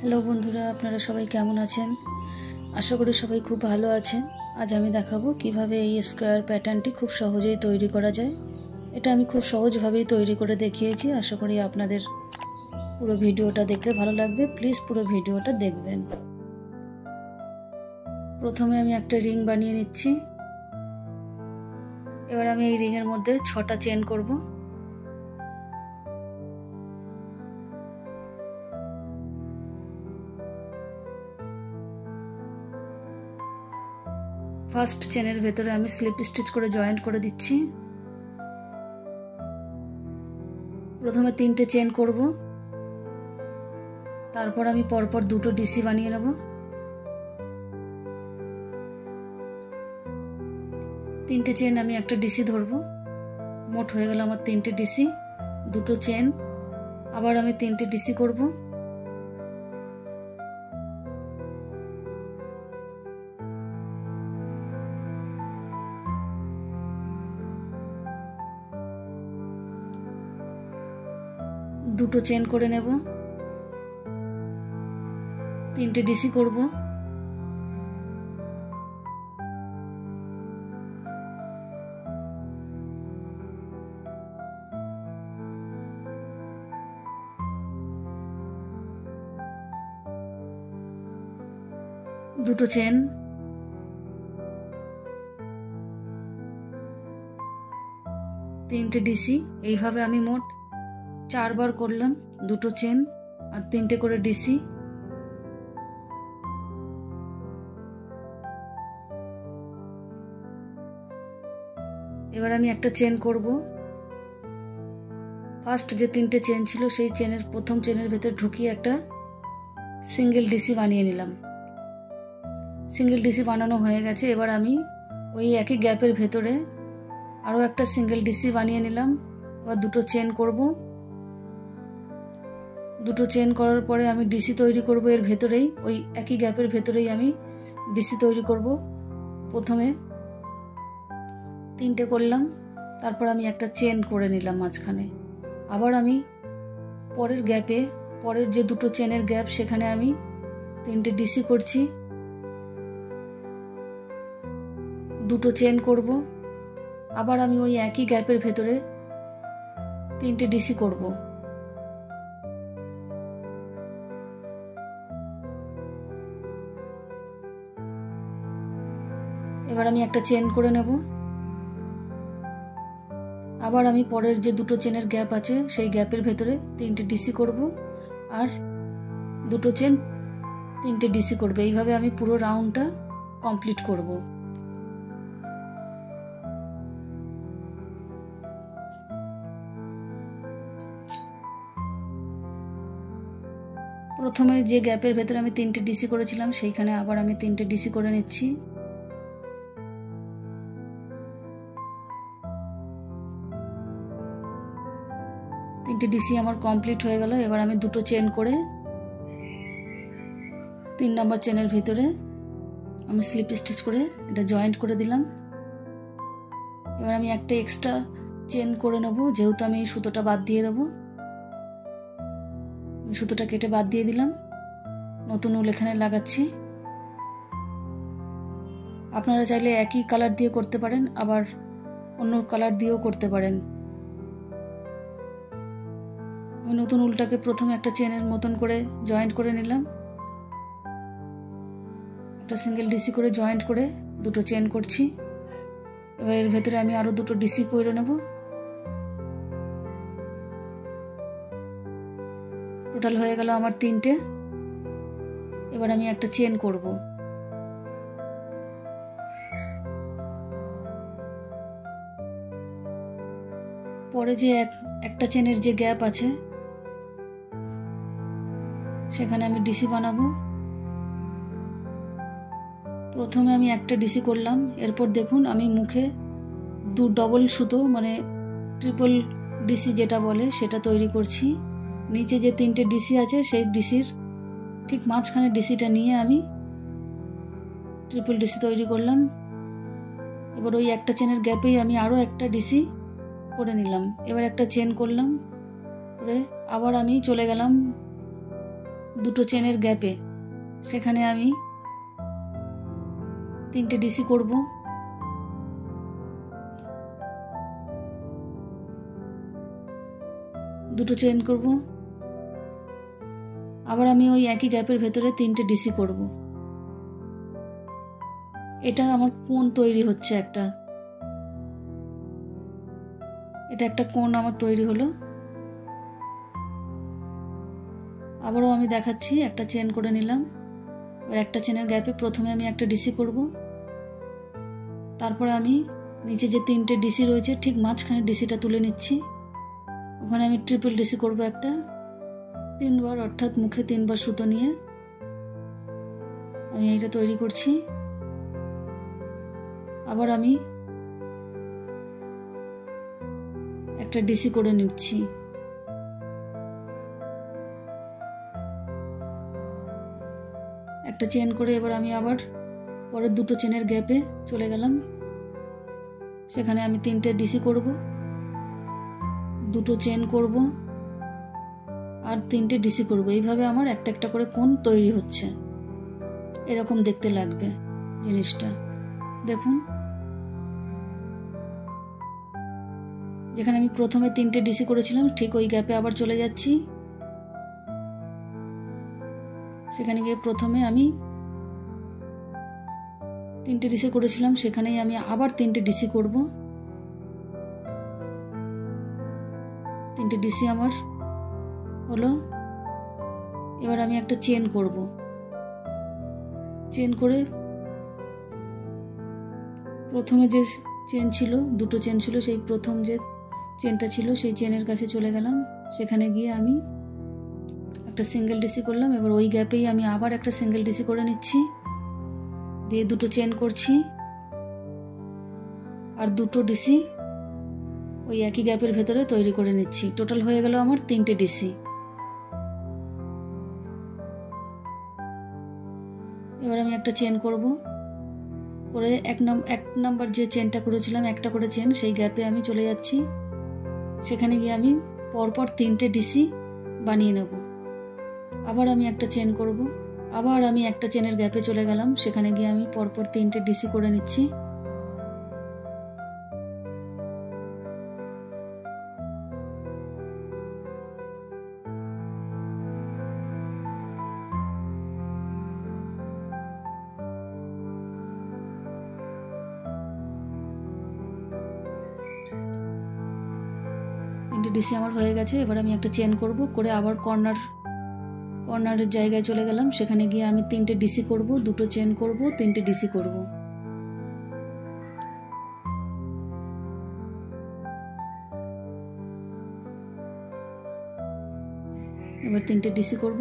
Hello বন্ধুরা, আপনারা সবাই কেমন আছেন? আশা করি সবাই খুব ভালো আছেন। আজ আমি দেখাবো কিভাবে এই স্কোয়ার প্যাটার্নটি খুব সহজেই তৈরি করা যায়। এটা আমি খুব সহজভাবেই তৈরি করে দেখিয়েছি। আশা করি আপনাদের পুরো ভিডিওটা দেখলে ভালো লাগবে। প্লিজ পুরো ভিডিওটা দেখবেন। প্রথমে আমি একটা রিং বানিয়ে নিচ্ছি। এবার আমি এই রিংয়ের মধ্যে 6টা চেন করব। ফার্স্ট চেনের ভেতরে আমি স্লিপ স্টিচ করে জয়েন্ট করে দিচ্ছি। প্রথমে 3টে চেন করব, তারপর আমি পরপর 2টো ডিসি বানিয়ে নেব। 3টে চেন আমি একটা ডিসি ধরব। মোট হয়ে গেল আমার 3টে ডিসি, 2টো চেন। আবার আমি 3টে ডিসি করব। দুটো চেন করে নেব, 3টে ডিসি করব। দুটো চেন, 3টে ডিসি। এইভাবে আমি মোট 4 বার করলাম। দুটো চেন আর 3টে করে ডিসি। এবার আমি একটা চেন করব। ফার্স্ট যে 3টে চেন ছিল সেই চেনের প্রথম চেনের ভেতর ঢুকিয়ে একটা সিঙ্গেল ডিসি বানিয়ে নিলাম। সিঙ্গেল ডিসি বানানো হয়ে গেছে। এবার আমি ওই একই গ্যাপের ভেতরে আরও একটা সিঙ্গেল ডিসি বানিয়ে নিলাম। এবার দুটো চেন করব। দুটো চেন করার পরে আমি ডিসি তৈরি করব। এর ভেতরেই ওই একই গ্যাপের ভেতরেই আমি ডিসি তৈরি করব। প্রথমে 3টে করলাম, তারপর আমি একটা চেন করে নিলাম মাঝখানে। আবার আমি পরের গ্যাপে, পরের যে দুটো চেনের গ্যাপ, সেখানে আমি 3টে ডিসি করছি। দুটো চেন করব। আবার আমি ওই একই গ্যাপের ভেতরে 3টে ডিসি করব। এবার আমি একটা চেন করে নেব। আবার আমি পরের যে দুটো চেনের গ্যাপ আছে সেই গ্যাপের ভেতরে 3টে ডিসি করব আর দুটো চেন, 3টে ডিসি করবে। এইভাবে আমি পুরো রাউন্ডটা কমপ্লিট করব। প্রথমে যে গ্যাপের ভেতরে আমি 3টে ডিসি করেছিলাম সেইখানে আবার আমি 3টে ডিসি করে নিচ্ছি। তিনটে ডিসি আমার কমপ্লিট হয়ে গেল। এবার আমি দুটো চেন করে 3 নম্বর চেনের ভিতরে আমি স্লিপ স্টিচ করে এটা জয়েন্ট করে দিলাম। এবার আমি একটা এক্সট্রা চেন করে নেব, যেহেতু আমি এই সুতোটা বাদ দিয়ে দেবো। সুতোটা কেটে বাদ দিয়ে দিলাম। নতুন উল এখানে লাগাচ্ছি। আপনারা চাইলে একই কালার দিয়ে করতে পারেন, আবার অন্য কালার দিয়েও করতে পারেন। আমি নতুন উলটাকে প্রথমে একটা চেনের মতন করে জয়েন্ট করে নিলাম। একটা সিঙ্গেল ডিসি করে জয়েন্ট করে দুটো চেন করছি। এবার এর ভেতরে আমি আরো দুটো ডিসি করে নেব। টোটাল হয়ে গেল আমার 3টে। এবার আমি একটা চেন করব। পরে যে একটা চেনের যে গ্যাপ আছে সেখানে আমি ডিসি বানাবো। প্রথমে আমি একটা ডিসি করলাম। এরপর দেখুন আমি মুখে ডবল সুতো, মানে ট্রিপল ডিসি যেটা বলে, সেটা তৈরি করছি। নিচে যে 3টে ডিসি আছে সেই ডিসির ঠিক মাঝখানে ডিসিটা নিয়ে আমি ট্রিপল ডিসি তৈরি করলাম। এবার ওই একটা চেনের গ্যাপেই আমি আরও একটা ডিসি করে নিলাম। এবার একটা চেন করলাম, করে আবার আমি চলে গেলাম দুটো চেনের গ্যাপে সেখানে আমি 3টে ডিসি করব। দুটো চেন করব, আবার আমি ওই একই গ্যাপের ভেতরে 3টে ডিসি করব। এটা আমার কোণ তৈরি হচ্ছে এটা একটা কোণ আমার তৈরি হলো। আবারও আমি দেখাচ্ছি, একটা চেন করে নিলাম। এবার একটা চেনের গ্যাপে প্রথমে আমি একটা ডিসি করব, তারপরে আমি নিচে যে 3টে ডিসি রয়েছে ঠিক মাঝখানে ডিসিটা তুলে নিচ্ছি। ওখানে আমি ট্রিপল ডিসি করব একটা 3বার, অর্থাৎ মুখে 3বার সুতো নিয়ে আমি এটা তৈরি করছি। আবার আমি একটা ডিসি করে নিচ্ছি। একটা চেন করে এবার আমি আবার পরের দুটো চেনের গ্যাপে চলে গেলাম। সেখানে আমি 3টে ডিসি করব, দুটো চেন করব আর 3টে ডিসি করব। এইভাবে আমার একটা একটা করে কোণ তৈরি হচ্ছে। এরকম দেখতে লাগবে জিনিসটা। দেখুন, যেখানে আমি প্রথমে 3টে ডিসি করেছিলাম ঠিক ওই গ্যাপে আবার চলে যাচ্ছি। সেখানে গিয়ে প্রথমে আমি 3টে ডিসি করেছিলাম, সেখানেই আমি আবার 3টে ডিসি করব। 3টে ডিসি আমার হলো। এবার আমি একটা চেন করব। চেন করে প্রথমে যে চেন ছিল, দুটো চেন ছিল, সেই প্রথম যে চেনটা ছিল সেই চেনের কাছে চলে গেলাম। সেখানে গিয়ে আমি একটা সিঙ্গেল ডিসি করলাম। এবার ওই গ্যাপেই আমি আবার একটা সিঙ্গেল ডিসি করে নিচ্ছি, দিয়ে দুটো চেন করছি আর দুটো ডিসি ওই একই গ্যাপের ভেতরে তৈরি করে নিচ্ছি। টোটাল হয়ে গেল আমার 3টে ডিসি। এবার আমি একটা চেন করব, করে এক নাম্বার যে চেনটা করেছিলাম একটা করে চেন, সেই গ্যাপে আমি চলে যাচ্ছি। সেখানে গিয়ে আমি পরপর 3টে ডিসি বানিয়ে নেব। আবার আমি একটা চেন করব, আবার আমি একটা চেনের গ্যাপে চলে গেলাম। সেখানে গিয়ে আমি পরপর 3টে ডিসি করে নিচ্ছি। ডিসি আমার হয়ে গেছে। এবার আমি একটা চেন করব, করে আবার কর্নারের জায়গায় চলে গেলাম। সেখানে গিয়ে আমি 3টে ডিসি করব, দুটো চেন করব, 3টে ডিসি করব। এবার 3টে ডিসি করব।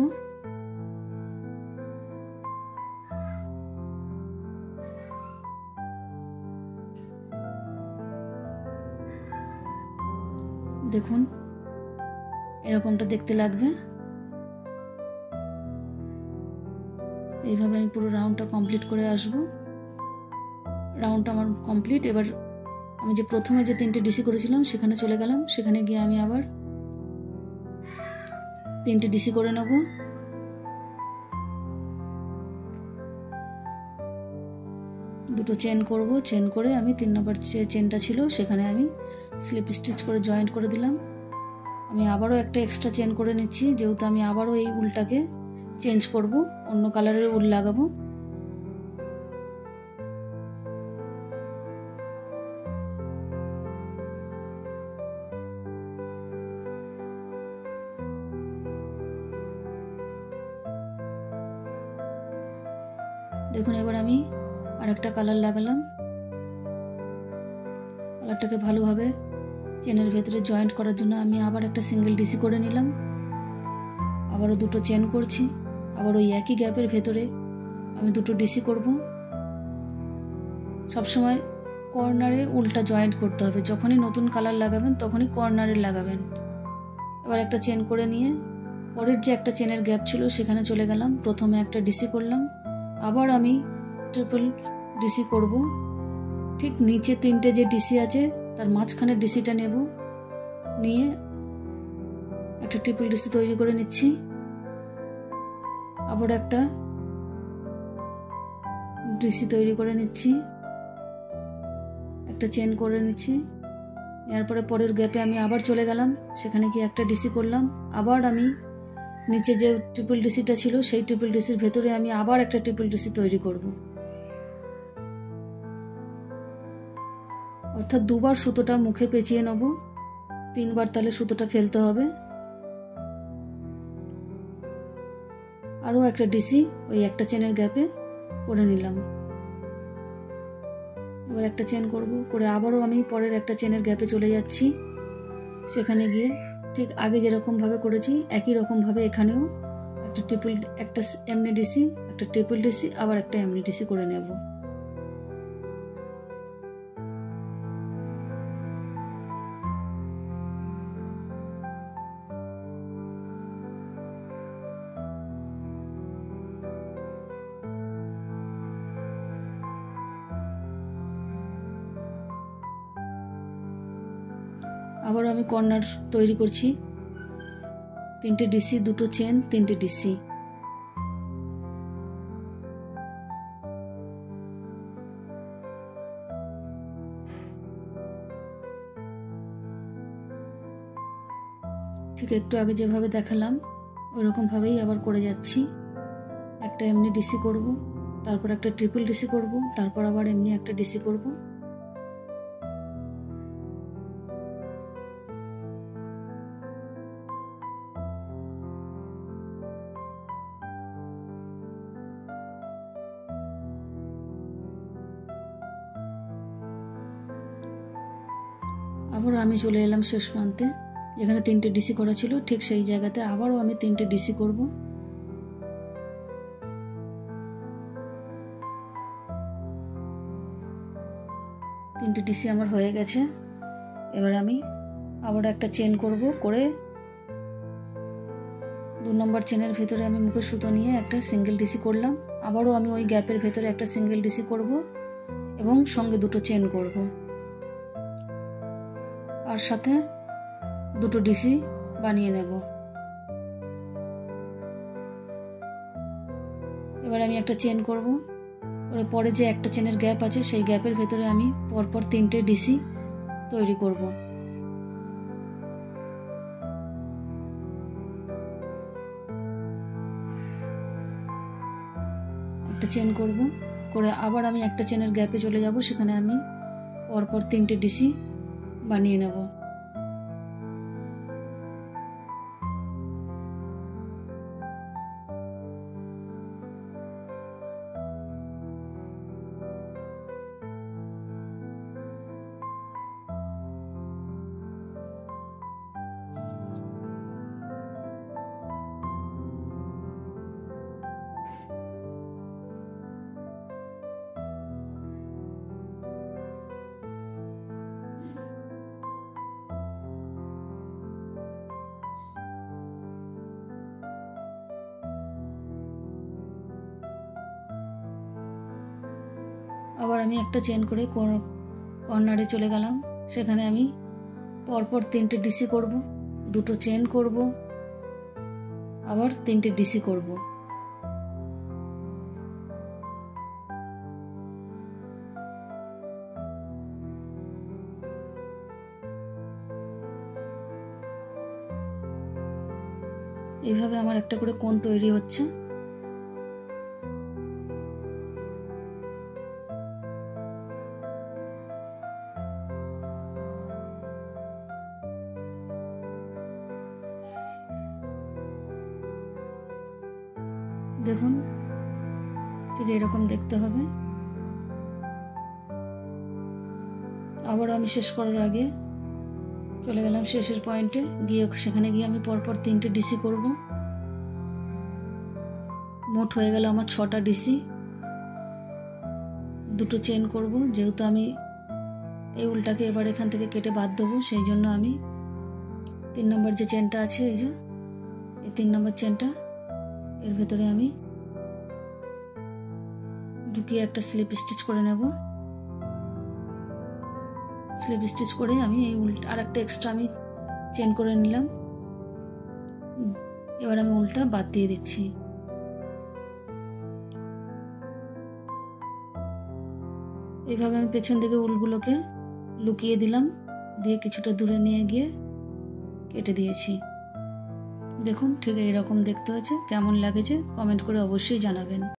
দেখুন, এরকমটা দেখতে লাগবে। এইভাবে আমি পুরো রাউন্ডটা কমপ্লিট করে আসব। রাউন্ডটা আমার কমপ্লিট। এবার আমি যে প্রথমে যে 3টে ডিসি করেছিলাম সেখানে চলে গেলাম। সেখানে গিয়ে আমি আবার 3টে ডিসি করে নেব। দুটো চেন করব, চেন করে আমি 3 নম্বর যে চেনটা ছিল সেখানে আমি স্লিপ স্টিচ করে জয়েন্ট করে দিলাম। আমি আবারও একটা এক্সট্রা চেন করে নিচ্ছি, যেহেতু আমি আবারও এই উলটাকে চেঞ্জ করব, অন্য কালারের উল লাগাবো। দেখুন, এবার আমি আর একটা কালার লাগালাম। কালারটাকে ভালোভাবে চেনের ভেতরে জয়েন্ট করার জন্য আমি আবার একটা সিঙ্গেল ডিসি করে নিলাম। আবারও দুটো চেন করছি, আবার ওই একই গ্যাপের ভেতরে আমি দুটো ডিসি করব। সবসময় কর্নারে উল্টা জয়েন্ট করতে হবে। যখনই নতুন কালার লাগাবেন তখনই কর্নারে লাগাবেন। এবার একটা চেন করে নিয়ে পরের যে একটা চেনের গ্যাপ ছিল সেখানে চলে গেলাম। প্রথমে একটা ডিসি করলাম, আবার আমি ট্রিপল ডিসি করব। ঠিক নিচে 3টে যে ডিসি আছে তার মাঝখানে ডিসিটা নেব, নিয়ে একটা ট্রিপল ডিসি তৈরি করে নিচ্ছি। আবার একটা ডিসি তৈরি করে নিচ্ছি, একটা চেন করে নিচ্ছি। এরপরে পরের গ্যাপে আমি আবার চলে গেলাম, সেখানে গিয়ে একটা ডিসি করলাম। আবার আমি নিচে যে ট্রিপল ডিসিটা ছিল সেই ট্রিপল ডিসির ভেতরে আমি আবার একটা ট্রিপল ডিসি তৈরি করব। অর্থাৎ দুবার সুতোটা মুখে পেঁচিয়ে নেব, 3বার তাহলে সুতোটা ফেলতে হবে। আরও একটা ডিসি ওই একটা চেনের গ্যাপে করে নিলাম। এবার একটা চেন করব, করে আবারও আমি পরের একটা চেনের গ্যাপে চলে যাচ্ছি। সেখানে গিয়ে ঠিক আগে যেরকমভাবে করেছি একই রকমভাবে এখানেও একটা এমনি ডিসি, একটা ট্রিপল ডিসি, আবার একটা এমনি ডিসি করে নেব। আবারও আমি কর্নার তৈরি করছি, 3টে ডিসি, 2টো চেন, 3টে ডিসি। ঠিক একটু আগে যেভাবে দেখালাম ওইরকমভাবেই আবার করে যাচ্ছি। একটা এমনি ডিসি করব, তারপর একটা ট্রিপল ডিসি করব, তারপর আবার এমনি একটা ডিসি করব। আবারও আমি চলে এলাম শেষ প্রান্তে, যেখানে 3টে ডিসি করা ছিল ঠিক সেই জায়গাতে আবারও আমি 3টে ডিসি করব। তিনটে ডিসি আমার হয়ে গেছে। এবার আমি আবার একটা চেন করব, করে 2 নম্বর চেনের ভেতরে আমি মুখে সুতো নিয়ে একটা সিঙ্গেল ডিসি করলাম। আবারও আমি ওই গ্যাপের ভেতরে একটা সিঙ্গেল ডিসি করব এবং সঙ্গে 2টো চেন করব, আর সাথে 2টো ডিসি বানিয়ে নেব। এবার আমি একটা চেন করব, পরে যে একটা চেনের গ্যাপ আছে সেই গ্যাপের ভেতরে আমি পরপর 3টে ডিসি তৈরি করব। একটা চেন করব, করে আবার আমি একটা চেনের গ্যাপে চলে যাব, সেখানে আমি পরপর 3টে ডিসি বানিয়ে নেব। আবার আমি একটা চেন করে কর্নারে চলে গেলাম, সেখানে আমি পরপর 3টে ডিসি করব, 2টো চেন করব, আবার 3টে ডিসি করব। এইভাবে আমার একটা করে কোণ তৈরি হচ্ছে। দেখুন ঠিক এরকম দেখতে হবে। আবার আমি শেষ করার আগে চলে গেলাম শেষের পয়েন্টে, গিয়ে সেখানে গিয়ে আমি পরপর 3টে ডিসি করব। মোট হয়ে গেল আমার 6টা ডিসি, 2টো চেন করব। যেহেতু আমি এই উলটাকে এবার এখান থেকে কেটে বাদ দেবো, সেই জন্য আমি 3 নম্বর যে চেনটা আছে, এই 3 নম্বর চেনটা এর ভেতরে আমি ঢুকিয়ে একটা স্লিপ স্টিচ করে নেব। স্লিপ স্টিচ করে আমি এই উলটা আর একটা এক্সট্রা আমি চেন করে নিলাম। এবার আমি উলটা বাদ দিয়ে দিচ্ছি। এইভাবে আমি পেছন দিকে উলগুলোকে লুকিয়ে দিলাম, দিয়ে কিছুটা দূরে নিয়ে গিয়ে কেটে দিয়েছি। দেখুন ঠিক এইরকম দেখতে হয়েছে। কেমন লাগেছে কমেন্ট করে অবশ্যই জানাবেন।